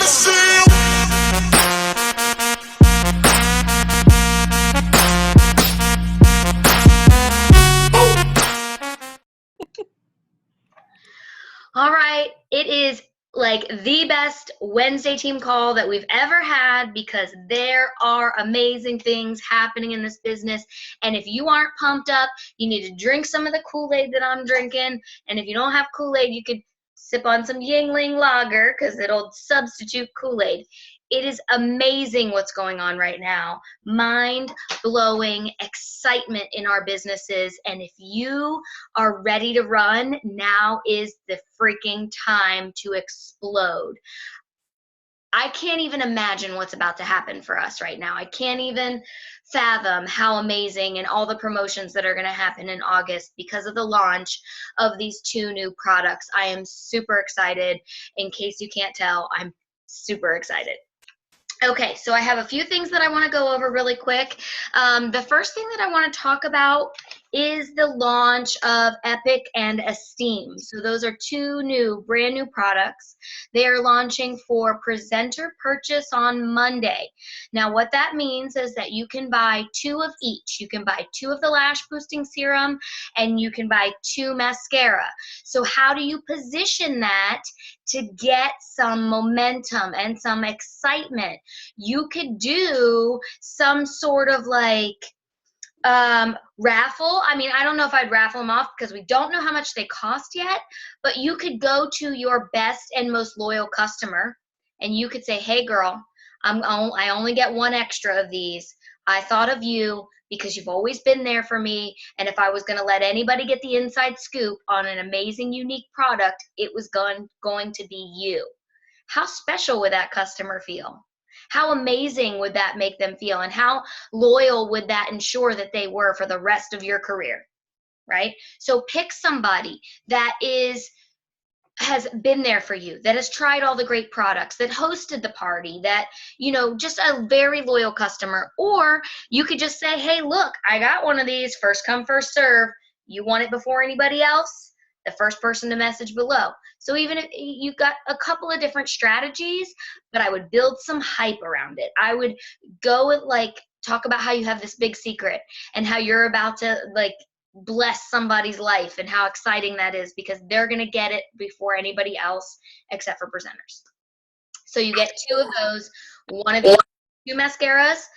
All right, it is like the best Wednesday team call that we've ever had because there are amazing things happening in this business. And if you aren't pumped up, you need to drink some of the Kool-Aid that I'm drinking. And if you don't have Kool-Aid, you could sip on some Yingling Lager because it'll substitute Kool-Aid. It is amazing what's going on right now. Mind-blowing excitement in our businesses. And if you are ready to run, now is the freaking time to explode. I can't even imagine what's about to happen for us right now. I can't even fathom how amazing and all the promotions that are going to happen in August because of the launch of these 2 new products. I am super excited. In case you can't tell, I'm super excited. Okay, so I have a few things that I want to go over really quick. The first thing that I want to talk about is the launch of Epic and Esteem. So those are 2 brand new products. They are launching for presenter purchase on Monday. Now what that means is that you can buy 2 of each. You can buy 2 of the lash boosting serum and you can buy 2 mascara. So how do you position that to get some momentum and some excitement? You could do some sort of like raffle. I mean, I don't know if I'd raffle them off because we don't know how much they cost yet, but you could go to your best and most loyal customer and you could say, hey girl, I only get 1 extra of these. I thought of you because you've always been there for me, and if I was going to let anybody get the inside scoop on an amazing, unique product, it was going to be you. How special would that customer feel? How amazing would that make them feel? And how loyal would that ensure that they were for the rest of your career, right? So pick somebody that has been there for you, that has tried all the great products, that hosted the party, that, you know, just a very loyal customer. Or you could just say, hey, look, I got one of these, first come, first serve. You want it before anybody else? The first person to message below. So even if you've got a couple of different strategies, but I would build some hype around it. I would go with talk about how you have this big secret and how you're about to bless somebody's life and how exciting that is because they're going to get it before anybody else except for presenters. So you get 2 of those, 1 of each, 2 mascaras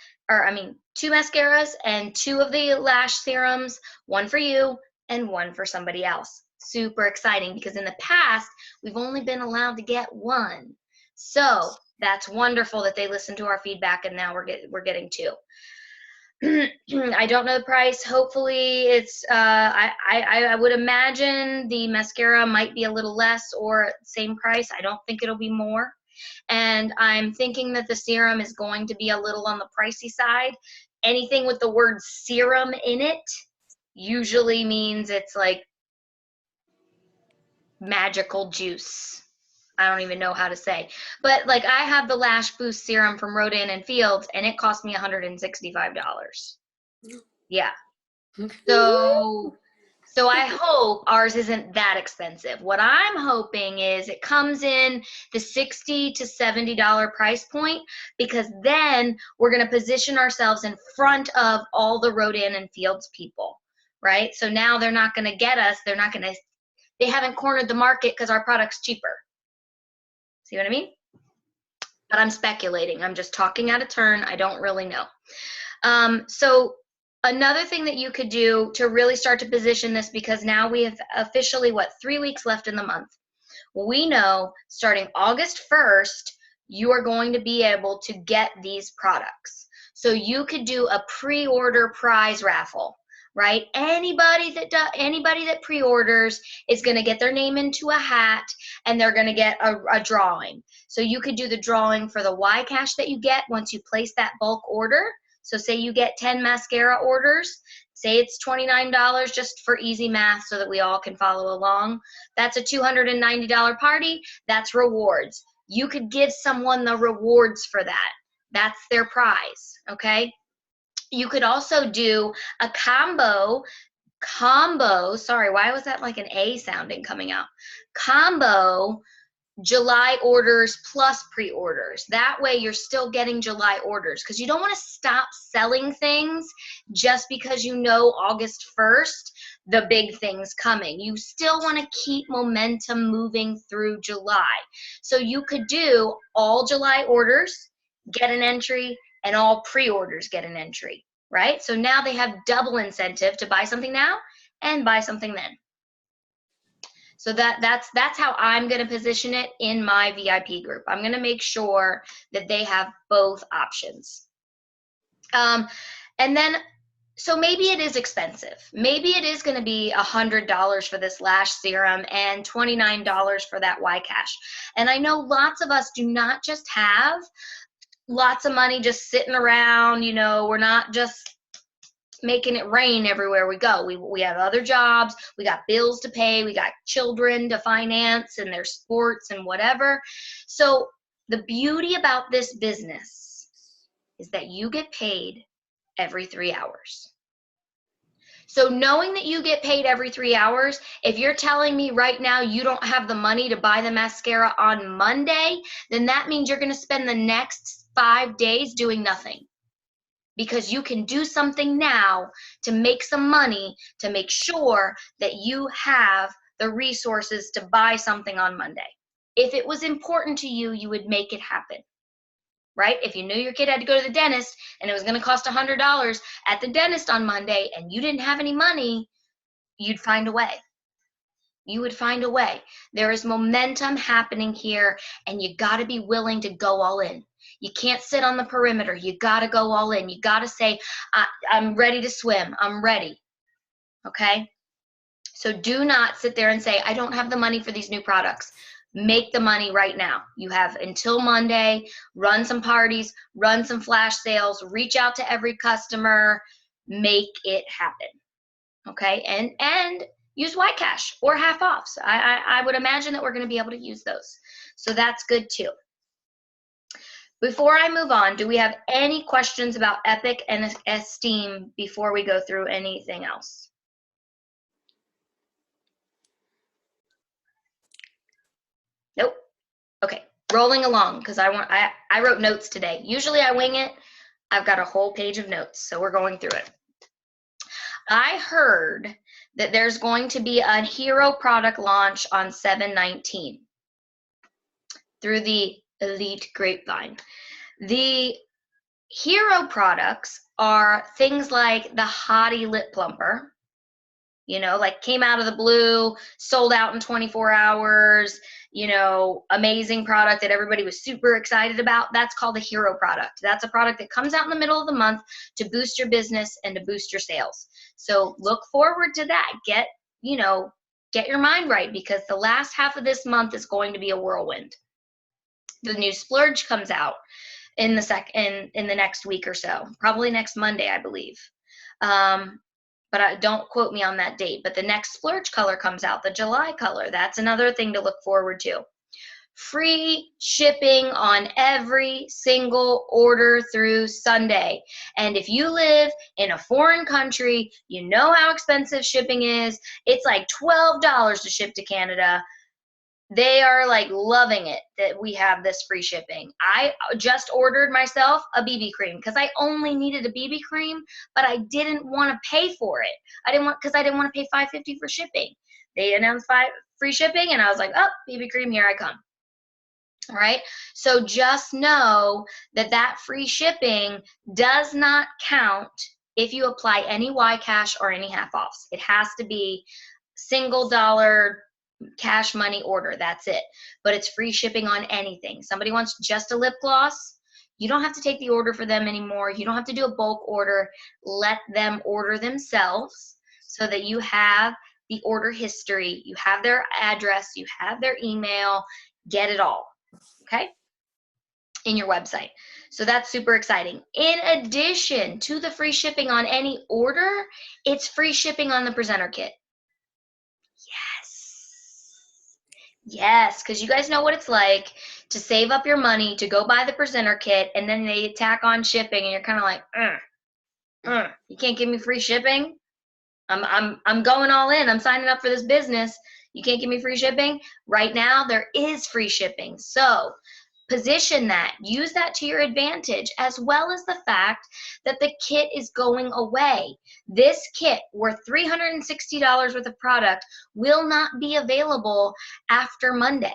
and 2 of the lash serums, 1 for you and 1 for somebody else. Super exciting because in the past, we've only been allowed to get 1. So that's wonderful that they listened to our feedback and now we're getting 2. I don't know the price. Hopefully it's, I would imagine the mascara might be a little less or same price. I don't think it'll be more. And I'm thinking that the serum is going to be a little on the pricey side. Anything with the word serum in it usually means it's like magical juice. I don't even know how to say. But like I have the Lash Boost Serum from Rodan and Fields and it cost me $165. Yeah. So I hope ours isn't that expensive. What I'm hoping is it comes in the $60 to $70 price point because then we're going to position ourselves in front of all the Rodan and Fields people, right? So now they're not going to get us. They haven't cornered the market because our product's cheaper. See what I mean? But I'm speculating. I'm just talking out of turn. I don't really know. So another thing that you could do to really start to position this, because now we have officially, 3 weeks left in the month. We know starting August 1st, you are going to be able to get these products. So you could do a pre-order prize raffle, right? Anybody that pre-orders is going to get their name into a hat and they're going to get a drawing. So you could do the drawing for the Y cash that you get once you place that bulk order. So say you get 10 mascara orders, say it's $29 just for easy math so that we all can follow along. That's a $290 party. That's rewards. You could give someone the rewards for that. That's their prize, okay? You could also do a combo, sorry, why was that like an A sounding coming out? Combo July orders plus pre-orders. That way you're still getting July orders, because you don't want to stop selling things just because you know August 1st, the big thing's coming. You still want to keep momentum moving through July. So you could do all July orders, get an entry, and all pre-orders get an entry, right? So now they have double incentive to buy something now and buy something then. So that's how I'm going to position it in my VIP group. I'm going to make sure that they have both options. And then, so maybe it is expensive. Maybe it is going to be $100 for this lash serum and $29 for that Y-Cash. And I know lots of us do not just have lots of money just sitting around, you know, we're not just making it rain everywhere we go. We have other jobs, we got bills to pay, we got children to finance and their sports and whatever. So the beauty about this business is that you get paid every 3 hours. So knowing that you get paid every 3 hours, if you're telling me right now you don't have the money to buy the mascara on Monday, then that means you're going to spend the next 5 days doing nothing. Because you can do something now to make some money to make sure that you have the resources to buy something on Monday. If it was important to you, you would make it happen, right? If you knew your kid had to go to the dentist and it was going to cost $100 at the dentist on Monday and you didn't have any money, you'd find a way. You would find a way. There is momentum happening here, and you got to be willing to go all in. You can't sit on the perimeter. You got to go all in. You got to say, I'm ready to swim. I'm ready. Okay? So do not sit there and say, I don't have the money for these new products. Make the money right now. You have until Monday. Run some parties, run some flash sales, reach out to every customer, make it happen. Okay? And use Y-Cash or half off. So I would imagine that we're going to be able to use those. So that's good too. Before I move on, do we have any questions about Epic and Esteem before we go through anything else? Nope. Okay, rolling along, because I wrote notes today. Usually I wing it. I've got a whole page of notes, so we're going through it. I heard that there's going to be a hero product launch on 7/19 through the Elite Grapevine. The hero products are things like the Hottie Lip Plumper, you know, like came out of the blue, sold out in 24 hours, you know, amazing product that everybody was super excited about. That's called a hero product. That's a product that comes out in the middle of the month to boost your business and to boost your sales. So look forward to that. Get your mind right, because the last half of this month is going to be a whirlwind. The new Splurge comes out in the next week or so, probably next Monday, I believe. But don't quote me on that date. But the next Splurge color comes out, the July color. That's another thing to look forward to. Free shipping on every single order through Sunday. And if you live in a foreign country, you know how expensive shipping is. It's like $12 to ship to Canada. They are like loving it that we have this free shipping. I just ordered myself a BB cream because I only needed a BB cream, but I didn't want to pay for it. I didn't want to pay $5.50 for shipping. They announced free shipping, and I was like, oh, BB cream, here I come. All right. So just know that free shipping does not count if you apply any Y-Cash or any half-offs. It has to be single dollar cash money order. That's it. But it's free shipping on anything. Somebody wants just a lip gloss, you don't have to take the order for them anymore. You don't have to do a bulk order. Let them order themselves so that you have the order history, you have their address, you have their email, get it all, okay, in your website. So that's super exciting. In addition to the free shipping on any order, it's free shipping on the presenter kit. Yes, because you guys know what it's like to save up your money to go buy the presenter kit, and then they tack on shipping, and you're kind of like, you can't give me free shipping. I'm going all in. I'm signing up for this business. You can't give me free shipping? Right now, there is free shipping. So position that, use that to your advantage, as well as the fact that the kit is going away. This kit, worth $360 worth of product, will not be available after Monday.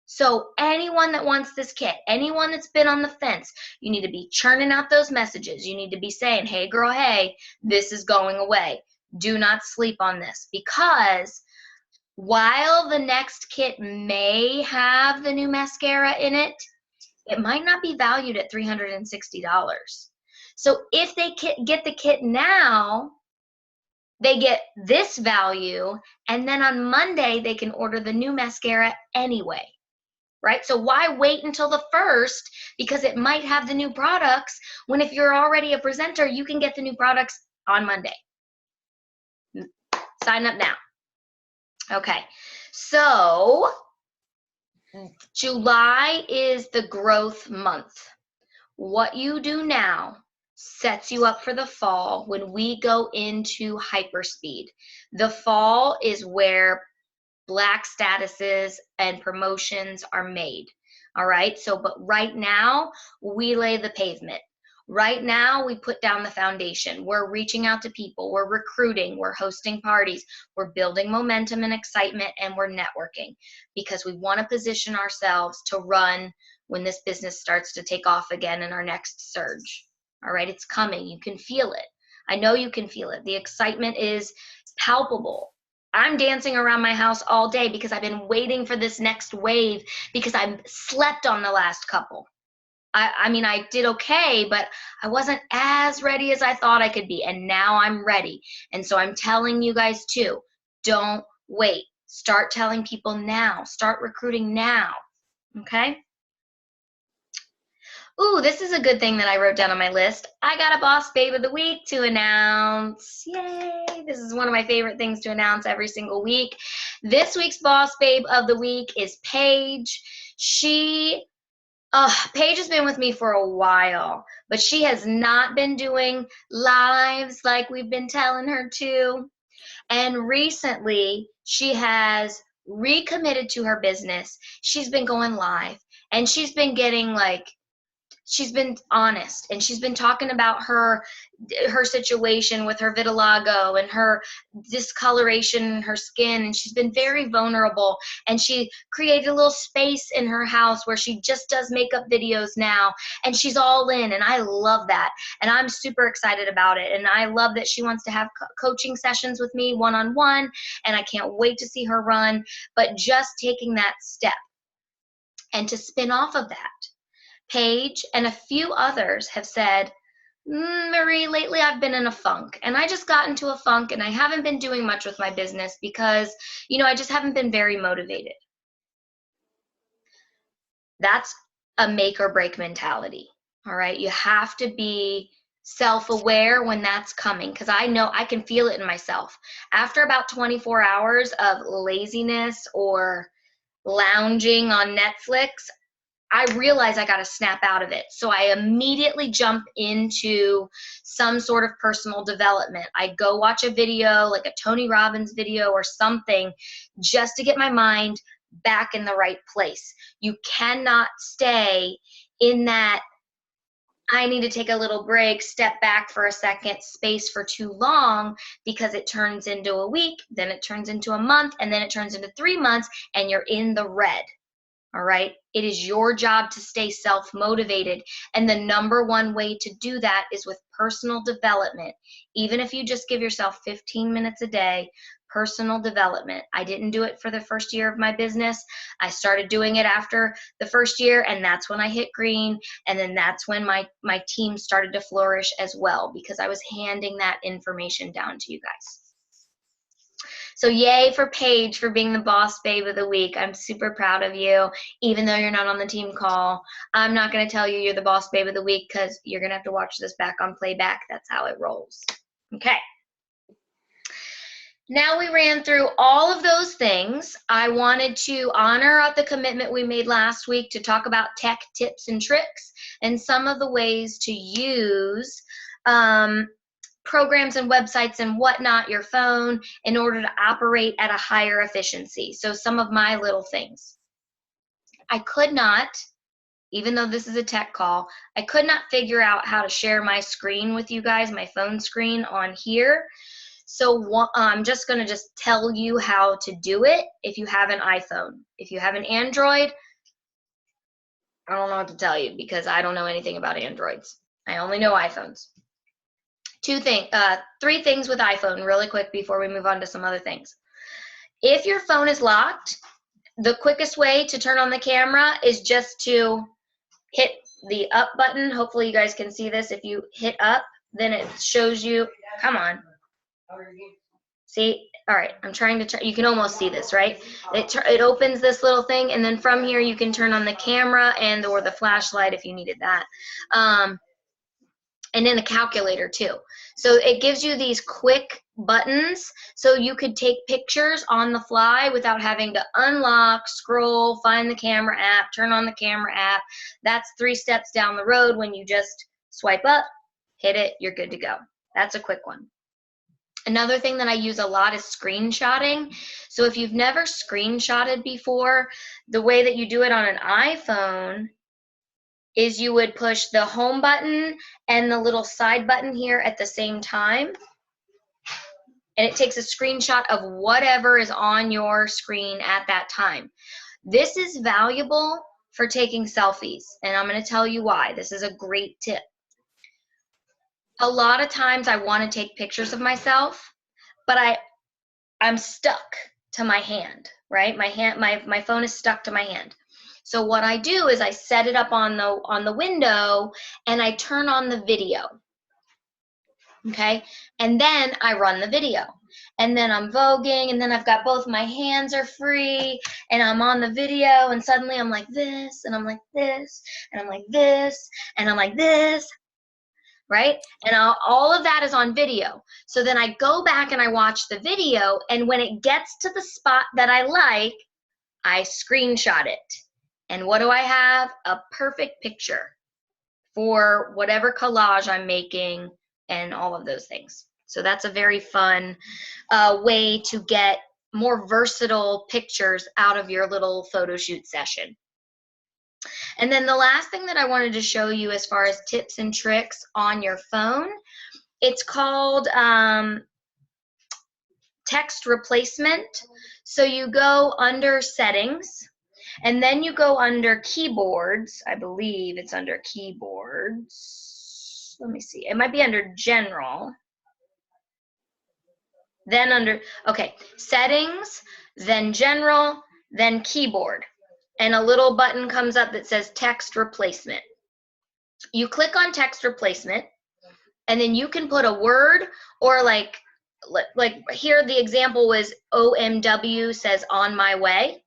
So anyone that wants this kit, anyone that's been on the fence, you need to be churning out those messages. You need to be saying, hey girl, hey, this is going away. Do not sleep on this, because while the next kit may have the new mascara in it, it might not be valued at $360. So if they get the kit now, they get this value, and then on Monday they can order the new mascara anyway. Right? So why wait until the 1st, because it might have the new products, when if you're already a presenter, you can get the new products on Monday. Sign up now. Okay, so July is the growth month. What you do now sets you up for the fall when we go into hyperspeed. The fall is where Black statuses and promotions are made. All right. So, but right now we lay the pavement. Right now we put down the foundation. We're reaching out to people. We're recruiting. We're hosting parties. We're building momentum and excitement, and we're networking, because we want to position ourselves to run when this business starts to take off again in our next surge. All right. It's coming. You can feel it. I know you can feel it. The excitement is palpable. I'm dancing around my house all day because I've been waiting for this next wave, because I slept on the last couple. I mean, I did okay, but I wasn't as ready as I thought I could be. And now I'm ready. And so I'm telling you guys too, don't wait. Start telling people now. Start recruiting now. Okay? Ooh, this is a good thing that I wrote down on my list. I got a Boss Babe of the Week to announce. Yay! This is one of my favorite things to announce every single week. This week's Boss Babe of the Week is Paige. Paige has been with me for a while, but she has not been doing lives like we've been telling her to. And recently, she has recommitted to her business. She's been going live, and she's been getting she's been honest, and she's been talking about her situation with her vitiligo and her discoloration in her skin, and she's been very vulnerable, and she created a little space in her house where she just does makeup videos now, and she's all in, and I love that, and I'm super excited about it, and I love that she wants to have coaching sessions with me one-on-one, and I can't wait to see her run. But just taking that step, and to spin off of that, Paige and a few others have said, Marie, lately I've been in a funk, and I just got into a funk, and I haven't been doing much with my business because, I just haven't been very motivated. That's a make or break mentality. All right. You have to be self-aware when that's coming, because I know I can feel it in myself. After about 24 hours of laziness or lounging on Netflix, I realize I got to snap out of it. So I immediately jump into some sort of personal development. I go watch a video, like a Tony Robbins video or something, just to get my mind back in the right place. You cannot stay in that I need to take a little break, step back for a second, space for too long, because it turns into a week, then it turns into a month, and then it turns into 3 months, and you're in the red. All right. It is your job to stay self-motivated. And the number one way to do that is with personal development. Even if you just give yourself 15 minutes a day, personal development. I didn't do it for the first year of my business. I started doing it after the first year, and that's when I hit green. And then that's when my team started to flourish as well, because I was handing that information down to you guys. So yay for Paige for being the Boss Babe of the Week. I'm super proud of you, even though you're not on the team call. I'm not going to tell you you're the Boss Babe of the Week, because you're going to have to watch this back on playback. That's how it rolls. Okay. Now we ran through all of those things. I wanted to honor the commitment we made last week to talk about tech tips and tricks and some of the ways to use programs and websites and whatnot, your phone, in order to operate at a higher efficiency. So some of my little things. I could not, even though this is a tech call, I could not figure out how to share my screen with you guys, my phone screen on here. So I'm just going to just tell you how to do it if you have an iPhone. If you have an Android, I don't know what to tell you because I don't know anything about Androids. I only know iPhones. Three things with iPhone really quick before we move on to some other things. If your phone is locked, the quickest way to turn on the camera is just to hit the up button. Hopefully you guys can see this. If you hit up, then it shows you, come on. See, all right, I'm trying to, you can almost see this, right? It opens this little thing, and then from here you can turn on the camera and or the flashlight if you needed that. And then the calculator too. So it gives you these quick buttons so you could take pictures on the fly without having to unlock, scroll, find the camera app, turn on the camera app. That's 3 steps down the road. When you just swipe up, hit it, you're good to go. That's a quick one. Another thing that I use a lot is screenshotting. So if you've never screenshotted before, the way that you do it on an iPhone is you would push the home button and the little side button here at the same time. And it takes a screenshot of whatever is on your screen at that time. This is valuable for taking selfies, and I'm going to tell you why. This is a great tip. A lot of times I want to take pictures of myself, but I'm stuck to my hand, right? My phone is stuck to my hand. So what I do is I set it up on the window and I turn on the video. Okay? And then I run the video. And then I'm voguing, and then I've got both my hands are free, and I'm on the video, and suddenly I'm like this, and I'm like this, and I'm like this, and I'm like this, right? And all of that is on video. So then I go back and I watch the video, and when it gets to the spot that I like, I screenshot it. And what do I have? A perfect picture for whatever collage I'm making and all of those things. So that's a very fun way to get more versatile pictures out of your little photo shoot session. And then the last thing that I wanted to show you as far as tips and tricks on your phone, it's called text replacement. So you go under settings, and then you go under keyboards. I believe it's under keyboards. Let me see. It might be under general. Then under, okay, settings, then general, then keyboard. And a little button comes up that says text replacement. You click on text replacement, and then you can put a word, or like here the example was OMW says on my way.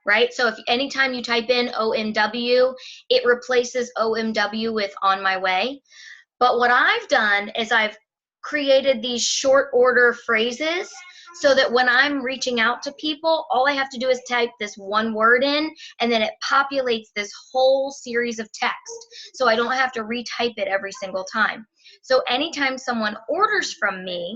Right? So if anytime you type in OMW, it replaces OMW with on my way. But what I've done is I've created these short order phrases so that when I'm reaching out to people, all I have to do is type this one word in, and then it populates this whole series of text. So I don't have to retype it every single time. So anytime someone orders from me,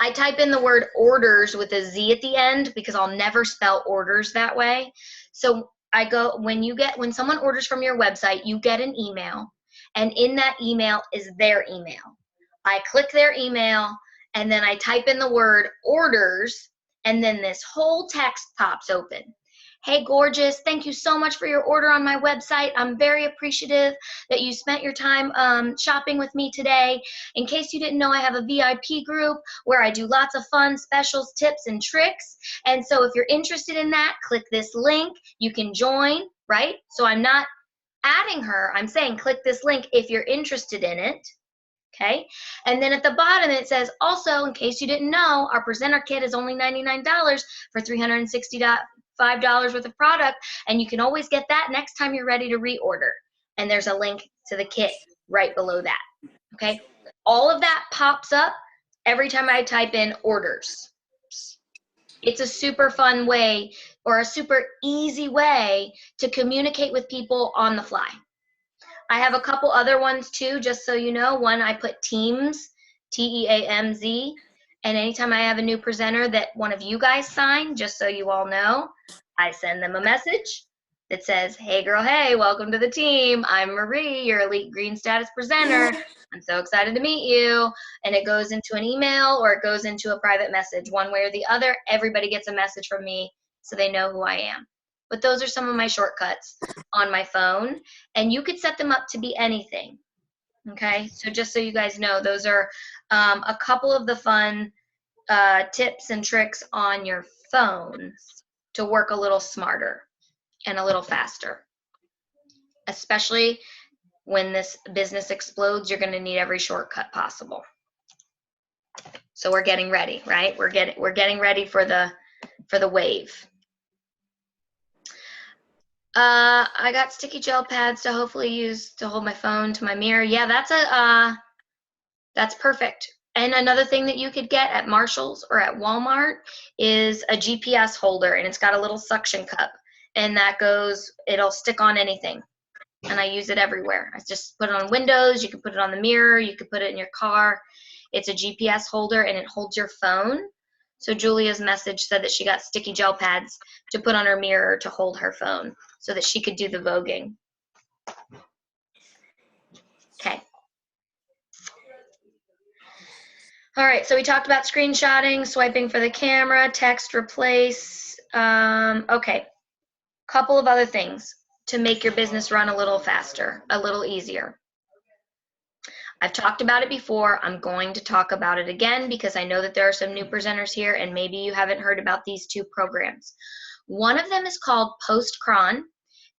I type in the word orders with a Z at the end because I'll never spell orders that way. So I go, when someone orders from your website, you get an email, and in that email is their email. I click their email, and then I type in the word orders, and then this whole text pops open. Hey, gorgeous, thank you so much for your order on my website. I'm very appreciative that you spent your time shopping with me today. In case you didn't know, I have a VIP group where I do lots of fun specials, tips, and tricks. And so if you're interested in that, click this link. You can join, right? So I'm not adding her. I'm saying click this link if you're interested in it. Okay, and then at the bottom it says, also, in case you didn't know, our presenter kit is only $99 for $365 worth of product, and you can always get that next time you're ready to reorder. And there's a link to the kit right below that. Okay, all of that pops up every time I type in orders. It's a super fun way, or a super easy way, to communicate with people on the fly. I have a couple other ones too, just so you know. One, I put Teams TEAMZ. And anytime I have a new presenter that one of you guys sign, just so you all know, I send them a message that says, hey girl, hey, welcome to the team. I'm Marie, your elite green status presenter. I'm so excited to meet you. And it goes into an email or it goes into a private message. One way or the other, everybody gets a message from me so they know who I am. But those are some of my shortcuts on my phone. And you could set them up to be anything. Okay, so just so you guys know, those are a couple of the fun tips and tricks on your phone to work a little smarter and a little faster. Especially when this business explodes, you're going to need every shortcut possible. So we're getting ready, right? We're getting ready for the wave. I got sticky gel pads to hopefully use to hold my phone to my mirror. Yeah, that's perfect. And another thing that you could get at Marshall's or at Walmart is a GPS holder, and it's got a little suction cup, and that goes, it'll stick on anything. And I use it everywhere. I just put it on windows, you can put it on the mirror, you can put it in your car. It's a GPS holder and it holds your phone. So Julia's message said that she got sticky gel pads to put on her mirror to hold her phone so that she could do the voguing. Okay. All right, so we talked about screenshotting, swiping for the camera, text replace. Okay, couple of other things to make your business run a little faster, a little easier. I've talked about it before. I'm going to talk about it again because I know that there are some new presenters here and maybe you haven't heard about these two programs. One of them is called Postcron,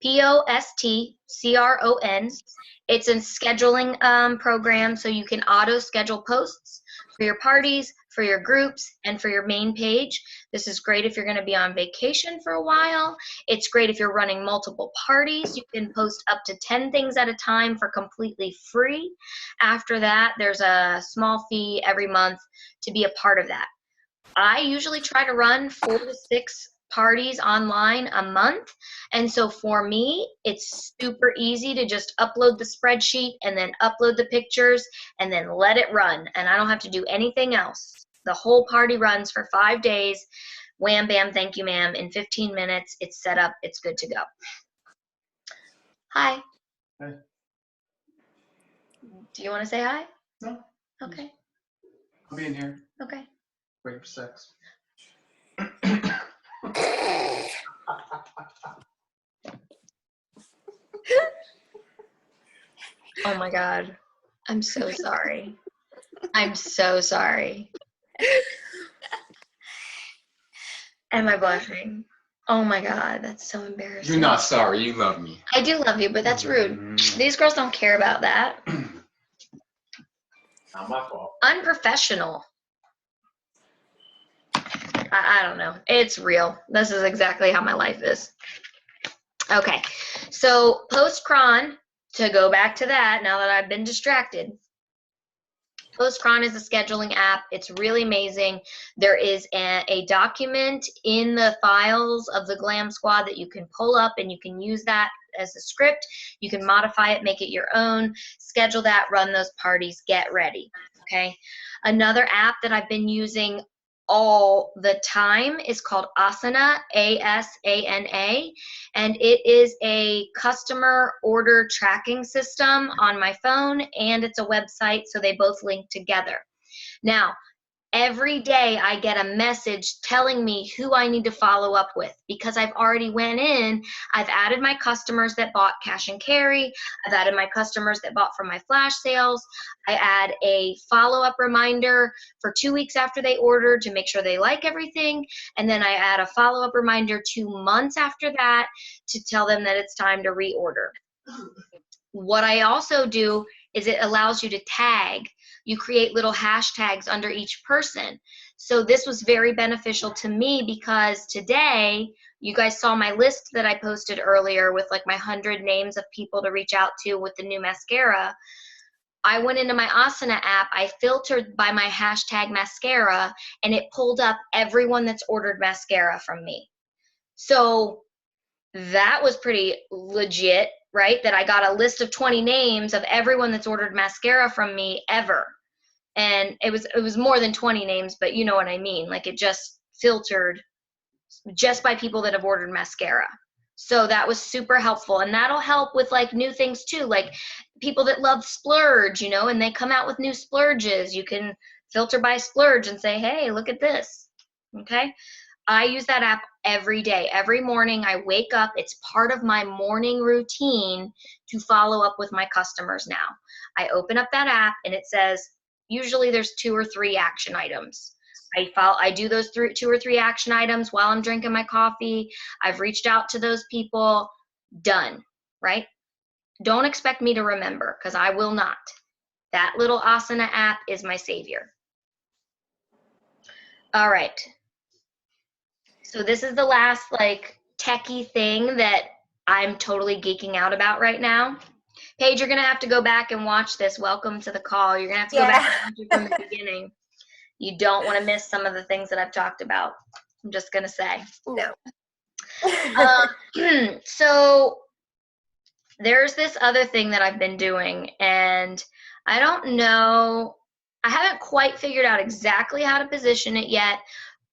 Postcron. It's a scheduling program so you can auto schedule posts for your parties, for your groups, and for your main page. This is great if you're going to be on vacation for a while. It's great if you're running multiple parties. You can post up to 10 things at a time for completely free. After that, there's a small fee every month to be a part of that. I usually try to run 4 to 6 parties online a month. And so for me, it's super easy to just upload the spreadsheet and then upload the pictures and then let it run. And I don't have to do anything else. The whole party runs for 5 days. Wham, bam, thank you, ma'am. In 15 minutes, it's set up. It's good to go. Hi. Hi. Do you want to say hi? No. Okay. I'll be in here. Okay. Wait for sex. Oh my God. I'm so sorry. I'm so sorry. Am I blushing? Oh my God, that's so embarrassing. You're not sorry. You love me. I do love you, but that's rude. These girls don't care about that. Not my fault. Unprofessional. I don't know. It's real. This is exactly how my life is. Okay, so Postcron, to go back to that now that I've been distracted. Postcron is a scheduling app. It's really amazing. There is a document in the files of the Glam Squad that you can pull up and you can use that as a script. You can modify it, make it your own, schedule that, run those parties, get ready, okay? Another app that I've been using all the time is called Asana, A-S-A-N-A, and it is a customer order tracking system on my phone, and it's a website, so they both link together. Now, every day I get a message telling me who I need to follow up with because I've already went in. I've added my customers that bought cash and carry. I've added my customers that bought from my flash sales. I add a follow-up reminder for 2 weeks after they ordered to make sure they like everything. And then I add a follow-up reminder 2 months after that to tell them that it's time to reorder. What I also do is it allows you to tag. You create little hashtags under each person. So this was very beneficial to me because today, you guys saw my list that I posted earlier with like my 100 names of people to reach out to with the new mascara. I went into my Asana app, I filtered by my hashtag mascara, and it pulled up everyone that's ordered mascara from me. So that was pretty legit, right? That I got a list of 20 names of everyone that's ordered mascara from me ever. And it was more than 20 names, but you know what I mean. Like, it just filtered just by people that have ordered mascara. So that was super helpful, and that'll help with like new things too, like people that love splurge, you know, and they come out with new splurges. You can filter by splurge and say, hey, look at this. Okay. I use that app every day. Every morning I wake up. It's part of my morning routine to follow up with my customers now. I open up that app and it says, usually there's 2 or 3 action items. I do those 2 or 3 action items while I'm drinking my coffee. I've reached out to those people. Done, right? Don't expect me to remember, because I will not. That little Asana app is my savior. All right. So this is the last like techie thing that I'm totally geeking out about right now. Paige, you're going to have to go back and watch this. Welcome to the call. You're going to have to go back and watch it from the beginning. You don't want to miss some of the things that I've talked about. I'm just going to say. No. So there's this other thing that I've been doing, and I don't know, I haven't quite figured out exactly how to position it yet,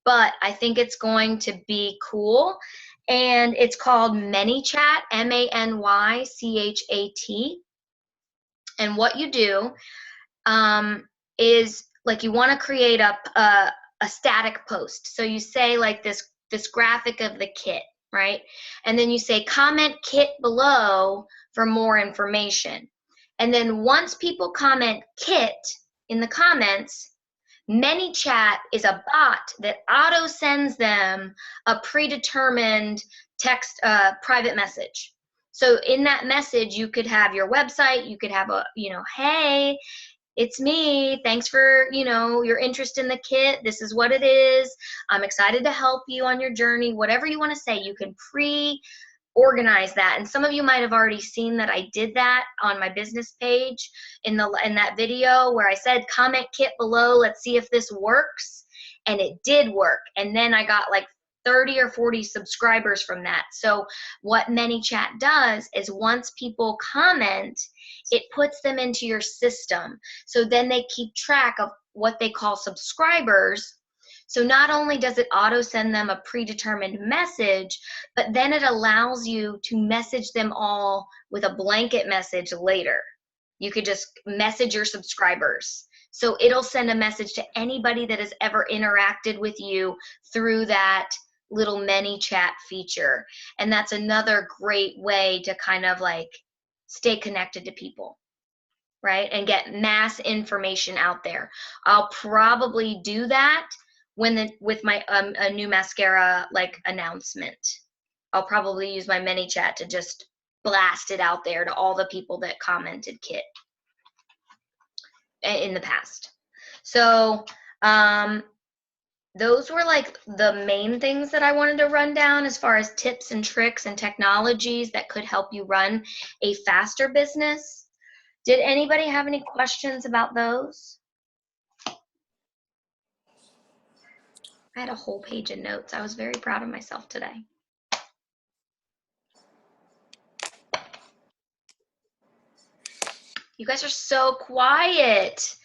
but I think it's going to be cool. And it's called ManyChat, ManyChat. And what you do is, like, you want to create a static post. So you say like this graphic of the kit, right? And then you say comment kit below for more information. And then once people comment kit in the comments, ManyChat is a bot that auto sends them a predetermined text private message. So in that message, you could have your website, you could have a, you know, hey, it's me. Thanks for, you know, your interest in the kit. This is what it is. I'm excited to help you on your journey. Whatever you want to say, you can pre-organize that. And some of you might have already seen that I did that on my business page in that video where I said comment kit below. Let's see if this works. And it did work. And then I got like 30 or 40 subscribers from that. So what ManyChat does is once people comment, it puts them into your system. So then they keep track of what they call subscribers. So not only does it auto send them a predetermined message, but then it allows you to message them all with a blanket message later. You could just message your subscribers. So it'll send a message to anybody that has ever interacted with you through that little ManyChat feature. And that's another great way to kind of like stay connected to people, right? And get mass information out there. I'll probably do that with my a new mascara like announcement. I'll probably use my ManyChat to just blast it out there to all the people that commented kit in the past. So those were like the main things that I wanted to run down as far as tips and tricks and technologies that could help you run a faster business. Did anybody have any questions about those? I had a whole page of notes. I was very proud of myself today. You guys are so quiet.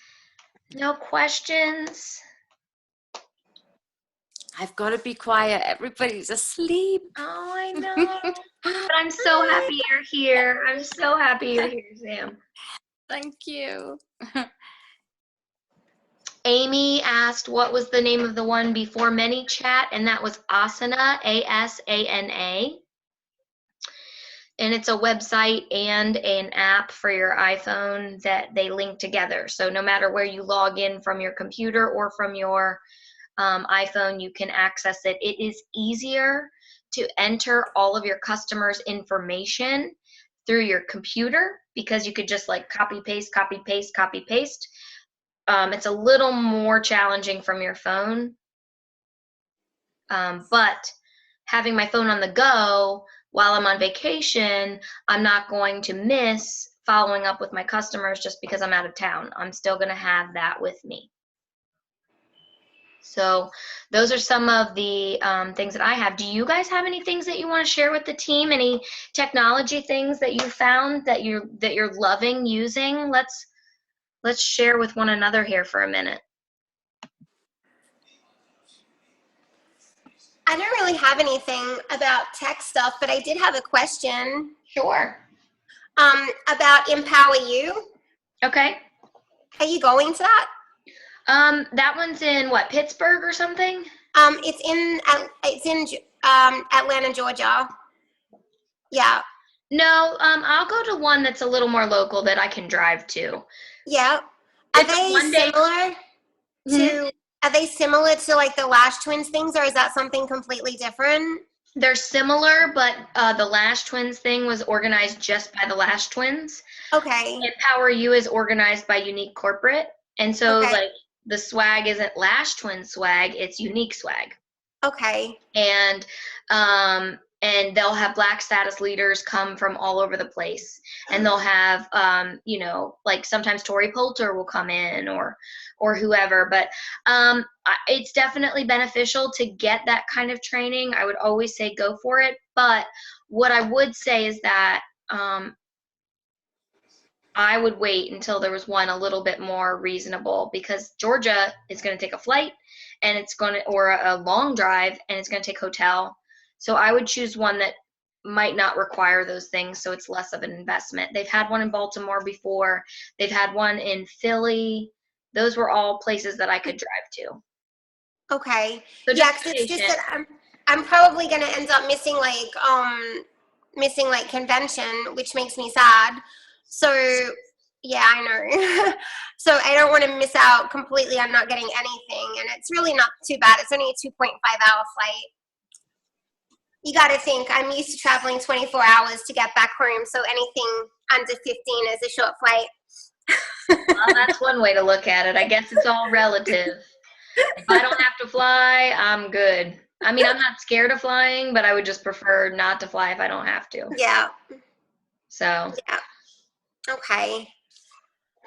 No questions? I've got to be quiet. Everybody's asleep. Oh, I know. But I'm so happy you're here. I'm so happy you're here, Sam. Thank you. Amy asked what was the name of the one before ManyChat, and that was Asana, A-S-A-N-A. And it's a website and an app for your iPhone that they link together. So no matter where you log in from your computer or from your iPhone, you can access it. It is easier to enter all of your customers' information through your computer because you could just like copy, paste, copy, paste, copy, paste. It's a little more challenging from your phone. But having my phone on the go while I'm on vacation, I'm not going to miss following up with my customers just because I'm out of town. I'm still going to have that with me. So those are some of the things that I have. Do you guys have any things that you want to share with the team? Any technology things that you found that you're loving using? let's share with one another here for a minute. I don't really have anything about tech stuff, but I did have a question. Sure. About Empower You. Okay. Are you going to that? That one's in what, Pittsburgh or something? It's in Atlanta, Georgia. Yeah. No, I'll go to one that's a little more local that I can drive to. Yeah. Are It's a they one-day- similar to? Are they similar to like the Lash Twins things, or is that something completely different? They're similar, but the Lash Twins thing was organized just by the Lash Twins. Okay. Empower You is organized by Unique Corporate. And so, Okay. like, the swag isn't Lash Twin swag, it's Unique swag. Okay. And they'll have Black status leaders come from all over the place. And they'll have, like sometimes Tori Poulter will come in or whoever. But it's definitely beneficial to get that kind of training. I would always say go for it. But what I would say is that I would wait until there was one a little bit more reasonable, because Georgia is going to take a flight and it's going to, or a long drive, and it's going to take hotel. So I would choose one that might not require those things, so it's less of an investment. They've had one in Baltimore before. They've had one in Philly. Those were all places that I could drive to. Okay. So Yeah, just 'cause be it's just patient. that I'm probably gonna end up missing like convention, which makes me sad. So yeah, I know. So I don't want to miss out completely on not getting anything, and it's really not too bad. It's only a 2.5-hour flight. You got to think I'm used to traveling 24 hours to get back home, so anything under 15 is a short flight. Well, that's one way to look at it. I guess it's all relative. If I don't have to fly, I'm good. I mean, I'm not scared of flying, but I would just prefer not to fly if I don't have to. Yeah. So, Yeah. Okay.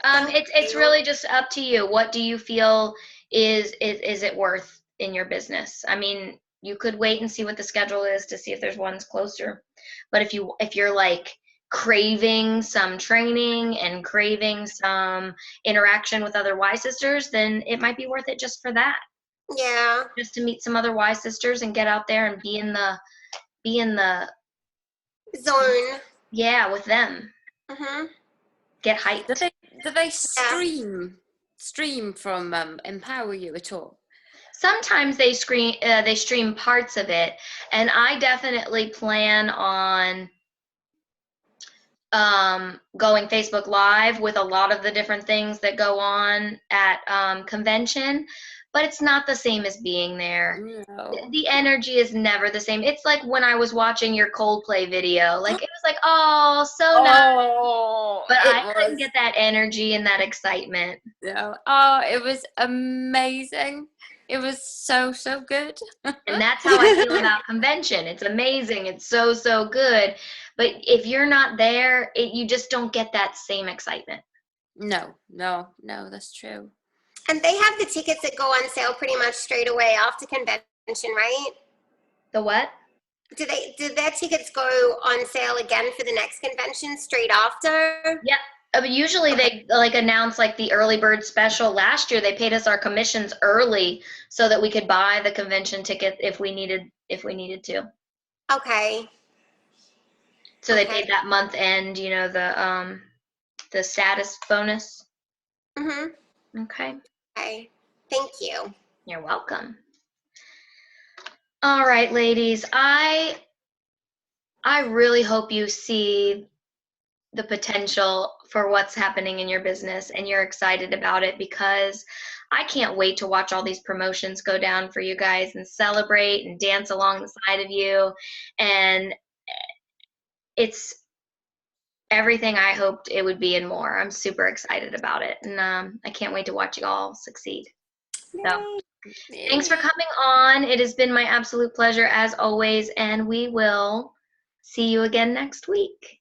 it's really just up to you. What do you feel is it worth in your business? I mean, you could wait and see what the schedule is to see if there's ones closer. But if you're like craving some training and craving some interaction with other Y sisters, then it might be worth it just for that. Yeah. Just to meet some other Y sisters and get out there and be in the Zone. yeah, with them. Mhm. Get hyped. Do they stream from Empower You at all? Sometimes they stream parts of it, and I definitely plan on going Facebook Live with a lot of the different things that go on at convention, but it's not the same as being there. No. The energy is never the same. It's like when I was watching your Coldplay video. Like, it was like, oh, so nice. But I couldn't get that energy and that excitement. No. Oh, it was amazing. It was so good. And that's how I feel about convention. It's amazing. It's so good. But if you're not there, you just don't get that same excitement. No, that's true. And they have the tickets that go on sale pretty much straight away after convention, right? The what? Do their tickets go on sale again for the next convention straight after? Yep. But usually they like announce like the early bird special. Last year they paid us our commissions early so that we could buy the convention ticket if we needed to. Okay. So they paid that month end, the status bonus. Mhm. Okay. Okay. Thank you. You're welcome. All right, ladies. I really hope you see the potential for what's happening in your business and you're excited about it, because I can't wait to watch all these promotions go down for you guys and celebrate and dance along the side of you. And it's everything I hoped it would be and more. I'm super excited about it, and I can't wait to watch you all succeed. So thanks for coming on. It has been my absolute pleasure as always, and we will see you again next week.